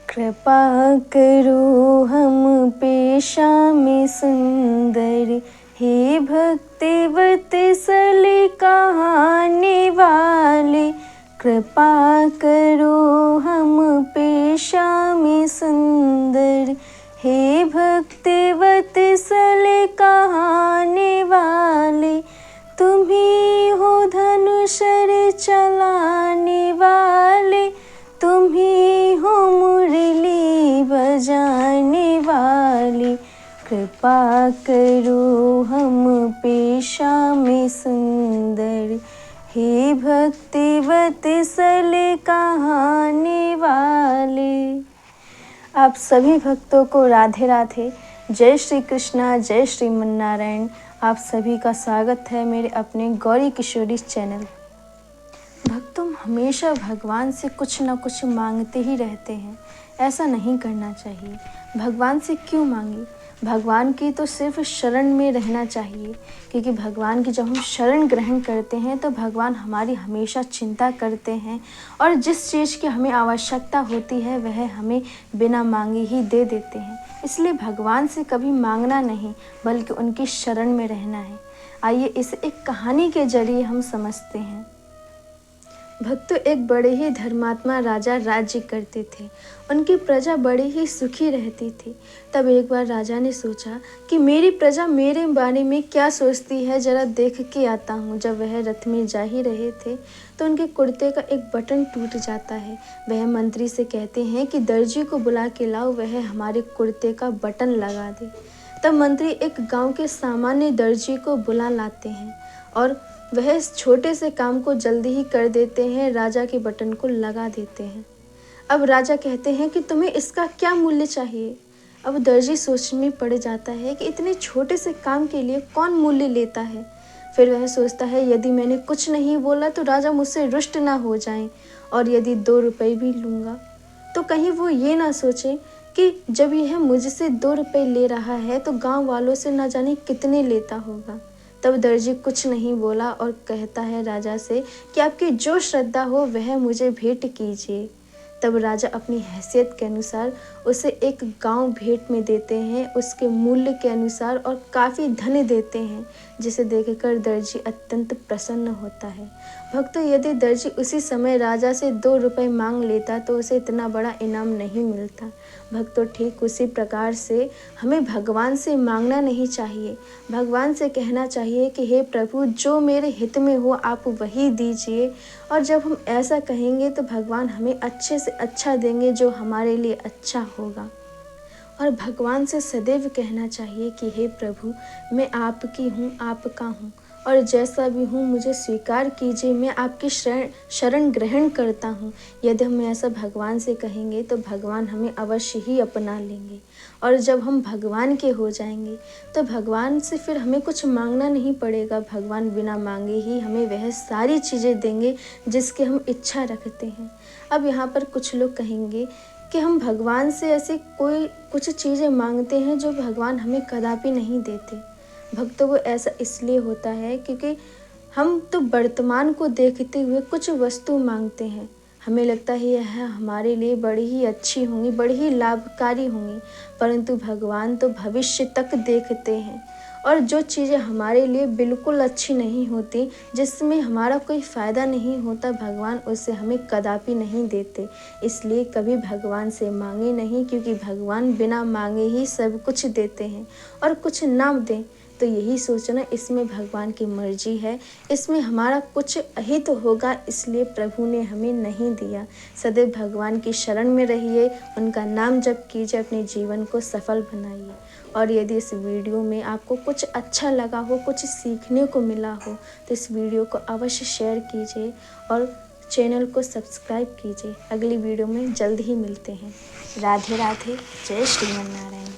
कृपा करो हम पे श्याम सुंदर, हे भक्तिवत सल कहानी वाले। कृपा करो हम पे श्याम सुंदर, हे भक्तिवत सल कहानी वाले। तुम्ही हो धनुषर चलाने वाले, तुम्ही हो मुरली बजाने वाले। कृपा करो हम पे श्याम सुंदर, हे भक्तिवत सल कहानी वाले। आप सभी भक्तों को राधे राधे। जय श्री कृष्णा, जय श्रीमन नारायण। आप सभी का स्वागत है मेरे अपने गौरी किशोरी चैनल। भक्तों, हमेशा भगवान से कुछ न कुछ मांगते ही रहते हैं। ऐसा नहीं करना चाहिए। भगवान से क्यों मांगे? भगवान की तो सिर्फ शरण में रहना चाहिए, क्योंकि भगवान की जब हम शरण ग्रहण करते हैं तो भगवान हमारी हमेशा चिंता करते हैं और जिस चीज़ की हमें आवश्यकता होती है वह हमें बिना मांगे ही दे देते हैं। इसलिए भगवान से कभी मांगना नहीं, बल्कि उनकी शरण में रहना है। आइए इसे एक कहानी के जरिए हम समझते हैं। भक्तों, एक बड़े ही धर्मात्मा राजा राज्य करते थे। उनकी प्रजा बड़ी ही सुखी रहती थी। तब एक बार राजा ने सोचा कि मेरी प्रजा मेरे बारे में क्या सोचती है, जरा देख के आता हूँ। जब वह रथ में जा ही रहे थे तो उनके कुर्ते का एक बटन टूट जाता है। वह मंत्री से कहते हैं कि दर्जी को बुला के लाओ, वह हमारे कुर्ते का बटन लगा दे। तब मंत्री एक गाँव के सामान्य दर्जी को बुला लाते हैं और वह इस छोटे से काम को जल्दी ही कर देते हैं, राजा के बटन को लगा देते हैं। अब राजा कहते हैं कि तुम्हें इसका क्या मूल्य चाहिए। अब दर्जी सोचने में पड़ जाता है कि इतने छोटे से काम के लिए कौन मूल्य लेता है। फिर वह सोचता है यदि मैंने कुछ नहीं बोला तो राजा मुझसे रुष्ट ना हो जाएं, और यदि 2 रुपये भी लूँगा तो कहीं वो ये ना सोचे कि जब यह मुझसे 2 रुपये ले रहा है तो गाँव वालों से ना जाने कितने लेता होगा। तब दर्जी कुछ नहीं बोला और कहता है राजा से कि आपकी जो श्रद्धा हो वह मुझे भेंट कीजिए। तब राजा अपनी हैसियत के अनुसार उसे एक गांव भेंट में देते हैं, उसके मूल्य के अनुसार, और काफ़ी धन देते हैं, जिसे देखकर दर्जी अत्यंत प्रसन्न होता है। भक्तों, यदि दर्जी उसी समय राजा से 2 रुपये मांग लेता तो उसे इतना बड़ा इनाम नहीं मिलता। भक्तों, ठीक उसी प्रकार से हमें भगवान से मांगना नहीं चाहिए। भगवान से कहना चाहिए कि हे प्रभु, जो मेरे हित में हो आप वही दीजिए। और जब हम ऐसा कहेंगे तो भगवान हमें अच्छे से अच्छा देंगे, जो हमारे लिए अच्छा होगा। और भगवान से सदैव कहना चाहिए कि हे प्रभु, मैं आपकी हूँ, आपका हूँ, और जैसा भी हूँ मुझे स्वीकार कीजिए, मैं आपकी शरण ग्रहण करता हूँ। यदि हम ऐसा भगवान से कहेंगे तो भगवान हमें अवश्य ही अपना लेंगे। और जब हम भगवान के हो जाएंगे तो भगवान से फिर हमें कुछ मांगना नहीं पड़ेगा। भगवान बिना मांगे ही हमें वह सारी चीज़ें देंगे जिसकी हम इच्छा रखते हैं। अब यहाँ पर कुछ लोग कहेंगे कि हम भगवान से ऐसे कुछ चीज़ें मांगते हैं जो भगवान हमें कदापि नहीं देते। भक्तों, वो ऐसा इसलिए होता है क्योंकि हम तो वर्तमान को देखते हुए कुछ वस्तु मांगते हैं। हमें लगता है यह हमारे लिए बड़ी ही अच्छी होंगी, बड़ी ही लाभकारी होंगी, परंतु भगवान तो भविष्य तक देखते हैं। और जो चीज़ें हमारे लिए बिल्कुल अच्छी नहीं होती, जिसमें हमारा कोई फ़ायदा नहीं होता, भगवान उससे हमें कदापि नहीं देते। इसलिए कभी भगवान से मांगे नहीं, क्योंकि भगवान बिना मांगे ही सब कुछ देते हैं। और कुछ ना दें तो यही सोचना इसमें भगवान की मर्जी है, इसमें हमारा कुछ अहित होगा, इसलिए प्रभु ने हमें नहीं दिया। सदैव भगवान की शरण में रहिए, उनका नाम जप कीजिए, अपने जीवन को सफल बनाइए। और यदि इस वीडियो में आपको कुछ अच्छा लगा हो, कुछ सीखने को मिला हो, तो इस वीडियो को अवश्य शेयर कीजिए और चैनल को सब्सक्राइब कीजिए। अगली वीडियो में जल्द ही मिलते हैं। राधे राधे। जय श्रीमन नारायण।